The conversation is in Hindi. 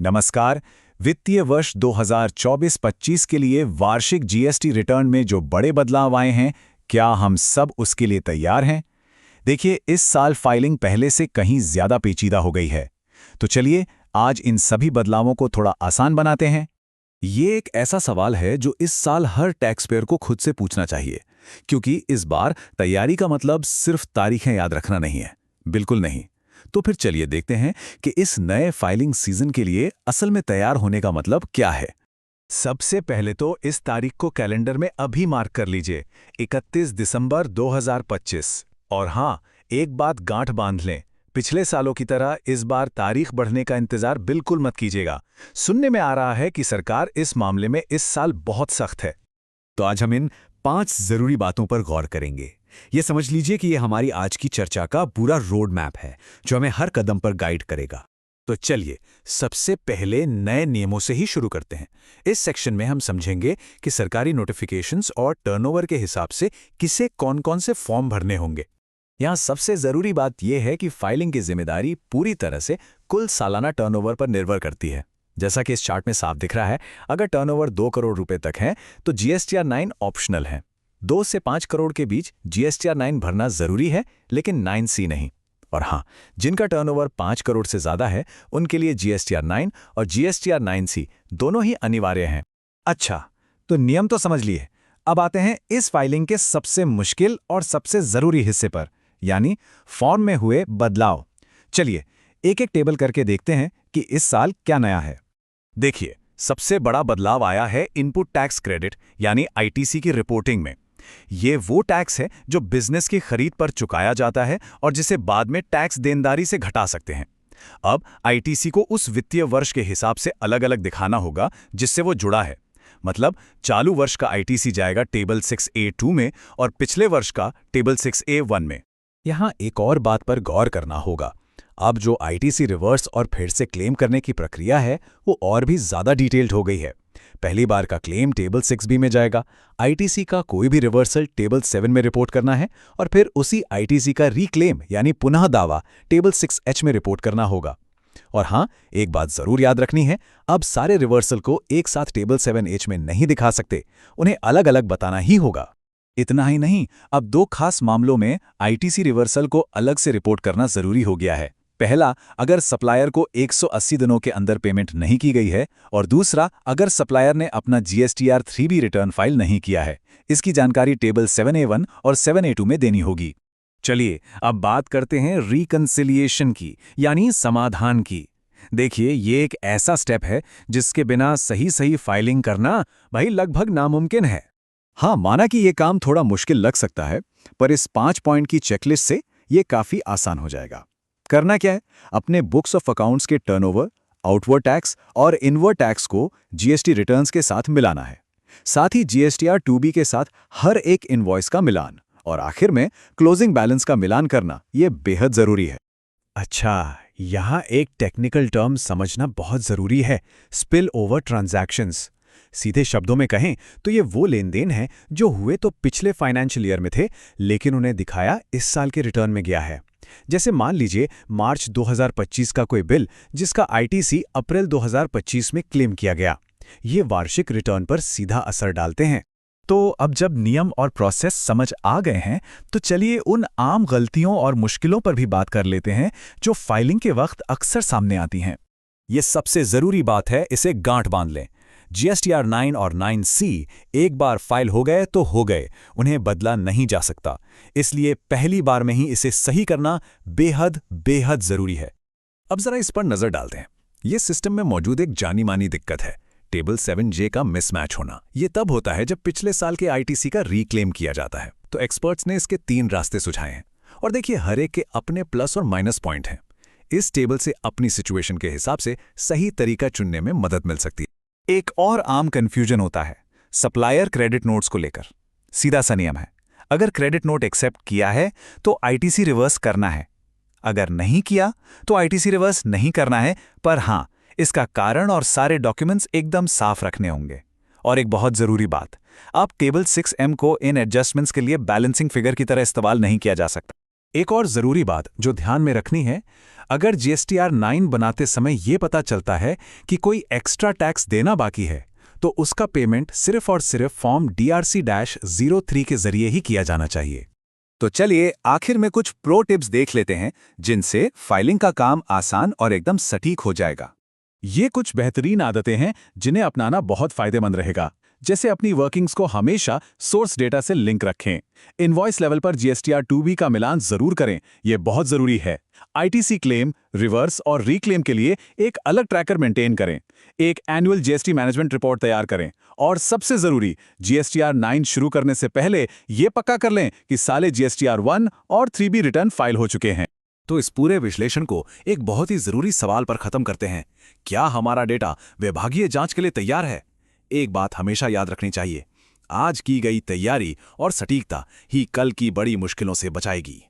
नमस्कार। वित्तीय वर्ष 2024-25 के लिए वार्षिक जीएसटी रिटर्न में जो बड़े बदलाव आए हैं, क्या हम सब उसके लिए तैयार हैं? देखिए, इस साल फाइलिंग पहले से कहीं ज्यादा पेचीदा हो गई है। तो चलिए आज इन सभी बदलावों को थोड़ा आसान बनाते हैं। ये एक ऐसा सवाल है जो इस साल हर टैक्स पेयर को खुद से पूछना चाहिए, क्योंकि इस बार तैयारी का मतलब सिर्फ तारीखें याद रखना नहीं है। बिल्कुल नहीं। तो फिर चलिए देखते हैं कि इस नए फाइलिंग सीजन के लिए असल में तैयार होने का मतलब क्या है। सबसे पहले तो इस तारीख को कैलेंडर में अभी मार्क कर लीजिए, 31 दिसंबर 2025। और हाँ, एक बात गांठ बांध लें, पिछले सालों की तरह इस बार तारीख बढ़ने का इंतजार बिल्कुल मत कीजिएगा। सुनने में आ रहा है कि सरकार इस मामले में इस साल बहुत सख्त है। तो आज हम इन 5 जरूरी बातों पर गौर करेंगे। ये समझ लीजिए कि ये हमारी आज की चर्चा का पूरा रोड मैप है, जो हमें हर कदम पर गाइड करेगा। तो चलिए सबसे पहले नए नियमों से ही शुरू करते हैं। इस सेक्शन में हम समझेंगे कि सरकारी नोटिफिकेशंस और टर्नओवर के हिसाब से किसे कौन-कौन से फॉर्म भरने होंगे। यहाँ सबसे जरूरी बात यह है कि फाइलिंग की जिम्मेदारी पूरी तरह से कुल सालाना टर्नओवर पर निर्भर करती है। जैसा कि इस चार्ट में साफ दिख रहा है, अगर टर्नओवर 2 करोड़ रुपए तक है तो जीएसटीआर 9 ऑप्शनल है। 2 से 5 करोड़ के बीच जीएसटीआर 9 भरना जरूरी है, लेकिन 9C नहीं। और हाँ, जिनका टर्नओवर 5 करोड़ से ज्यादा है उनके लिए जीएसटीआर 9 और जीएसटीआर 9C दोनों ही अनिवार्य हैं। अच्छा, तो नियम तो समझ लिए। अब आते हैं इस फाइलिंग के सबसे मुश्किल और सबसे जरूरी हिस्से पर, यानी फॉर्म में हुए बदलाव। चलिए एक एक टेबल करके देखते हैं कि इस साल क्या नया है। देखिए, सबसे बड़ा बदलाव आया है इनपुट टैक्स क्रेडिट यानी आईटीसी की रिपोर्टिंग में। ये वो टैक्स है जो बिजनेस की खरीद पर चुकाया जाता है और जिसे बाद में टैक्स देनदारी से घटा सकते हैं। अब आईटीसी को उस वित्तीय वर्ष के हिसाब से अलग-अलग दिखाना होगा जिससे वो जुड़ा है। मतलब चालू वर्ष का आईटीसी जाएगा टेबल 6A2 में और पिछले वर्ष का टेबल 6A1 में। यहाँ एक और बात पर गौर करना होगा। अब जो आईटीसी रिवर्स और फिर से क्लेम करने की प्रक्रिया है वो और भी ज्यादा डिटेल्ड हो गई है। पहली बार का क्लेम टेबल 6B में जाएगा, आईटीसी का कोई भी रिवर्सल टेबल 7 में रिपोर्ट करना है और फिर उसी आईटीसी का रीक्लेम यानी पुनः दावा टेबल 6H में रिपोर्ट करना होगा। और हाँ, एक बात जरूर याद रखनी है, अब सारे रिवर्सल को एक साथ टेबल 7H में नहीं दिखा सकते, उन्हें अलग अलग बताना ही होगा। इतना ही नहीं, अब 2 खास मामलों में आईटीसी रिवर्सल को अलग से रिपोर्ट करना जरूरी हो गया है। पहला, अगर सप्लायर को 180 दिनों के अंदर पेमेंट नहीं की गई है, और दूसरा, अगर सप्लायर ने अपना जीएसटीआर 3B रिटर्न फाइल नहीं किया है। इसकी जानकारी टेबल 7A1 और 7A2 में देनी होगी। चलिए अब बात करते हैं रिकंसिलिएशन की, यानी समाधान की। देखिए, ये एक ऐसा स्टेप है जिसके बिना सही फाइलिंग करना भाई लगभग नामुमकिन है। हाँ, माना कि ये काम थोड़ा मुश्किल लग सकता है, पर इस 5 पॉइंट की चेकलिस्ट से ये काफी आसान हो जाएगा। करना क्या है, अपने बुक्स ऑफ अकाउंट्स के टर्नओवर, आउटवर्ड टैक्स और इनवर्ड टैक्स को जीएसटी रिटर्न्स के साथ मिलाना है। साथ ही जीएसटीआर 2B के साथ हर एक इनवॉइस का मिलान और आखिर में क्लोजिंग बैलेंस का मिलान करना ये बेहद जरूरी है। अच्छा, यहाँ एक टेक्निकल टर्म समझना बहुत जरूरी है, स्पिल ओवर ट्रांजैक्शंस। सीधे शब्दों में कहें तो ये वो लेन देन है जो हुए तो पिछले फाइनेंशियल ईयर में थे, लेकिन उन्हें दिखाया इस साल के रिटर्न में गया है। जैसे मान लीजिए मार्च 2025 का कोई बिल जिसका आईटीसी अप्रैल 2025 में क्लेम किया गया। ये वार्षिक रिटर्न पर सीधा असर डालते हैं। तो अब जब नियम और प्रोसेस समझ आ गए हैं, तो चलिए उन आम गलतियों और मुश्किलों पर भी बात कर लेते हैं जो फाइलिंग के वक्त अक्सर सामने आती हैं। ये सबसे जरूरी बात है, इसे गांठ बांध लें। जीएसटीआर 9 और 9C एक बार फाइल हो गए तो हो गए, उन्हें बदला नहीं जा सकता। इसलिए पहली बार में ही इसे सही करना बेहद जरूरी है। अब जरा इस पर नजर डालते हैं। ये सिस्टम में मौजूद एक जानी मानी दिक्कत है, टेबल 7J का मिसमैच होना। ये तब होता है जब पिछले साल के आईटीसी का रीक्लेम किया जाता है। तो एक्सपर्ट्स ने इसके 3 रास्ते सुझाए हैं और देखिए, हर एक के अपने प्लस और माइनस पॉइंट हैं। इस टेबल से अपनी सिचुएशन के हिसाब से सही तरीका चुनने में मदद मिल सकती है। एक और आम कंफ्यूजन होता है सप्लायर क्रेडिट नोट्स को लेकर। सीधा सा नियम है, अगर क्रेडिट नोट एक्सेप्ट किया है तो आईटीसी रिवर्स करना है, अगर नहीं किया तो आईटीसी रिवर्स नहीं करना है। पर हाँ, इसका कारण और सारे डॉक्यूमेंट्स एकदम साफ रखने होंगे। और एक बहुत जरूरी बात, आप टेबल 6M को इन एडजस्टमेंट्स के लिए बैलेंसिंग फिगर की तरह इस्तेमाल नहीं किया जा सकता। एक और जरूरी बात जो ध्यान में रखनी है, अगर GSTR 9 बनाते समय ये पता चलता है कि कोई एक्स्ट्रा टैक्स देना बाकी है, तो उसका पेमेंट सिर्फ और सिर्फ फॉर्म DRC-03 के जरिए ही किया जाना चाहिए। तो चलिए आखिर में कुछ प्रो टिप्स देख लेते हैं जिनसे फाइलिंग का काम आसान और एकदम सटीक हो जाएगा। ये कुछ बेहतरीन आदतें हैं जिन्हें अपनाना बहुत फायदेमंद रहेगा। जैसे अपनी वर्किंग्स को हमेशा सोर्स डेटा से लिंक रखें। इनवॉइस लेवल पर GSTR 2B का मिलान जरूर करें, यह बहुत जरूरी है। ITC क्लेम, रिवर्स और रीक्लेम के लिए एक अलग ट्रैकर मेंटेन करें। एक एनुअल GST मैनेजमेंट रिपोर्ट तैयार करें। और सबसे जरूरी, GSTR 9 शुरू करने से पहले यह पक्का कर लें कि साले GSTR 1 और 3B रिटर्न फाइल हो चुके हैं। तो इस पूरे विश्लेषण को एक बहुत ही जरूरी सवाल पर खत्म करते हैं। क्या हमारा डेटा विभागीय जांच के लिए तैयार है? एक बात हमेशा याद रखनी चाहिए, आज की गई तैयारी और सटीकता ही कल की बड़ी मुश्किलों से बचाएगी।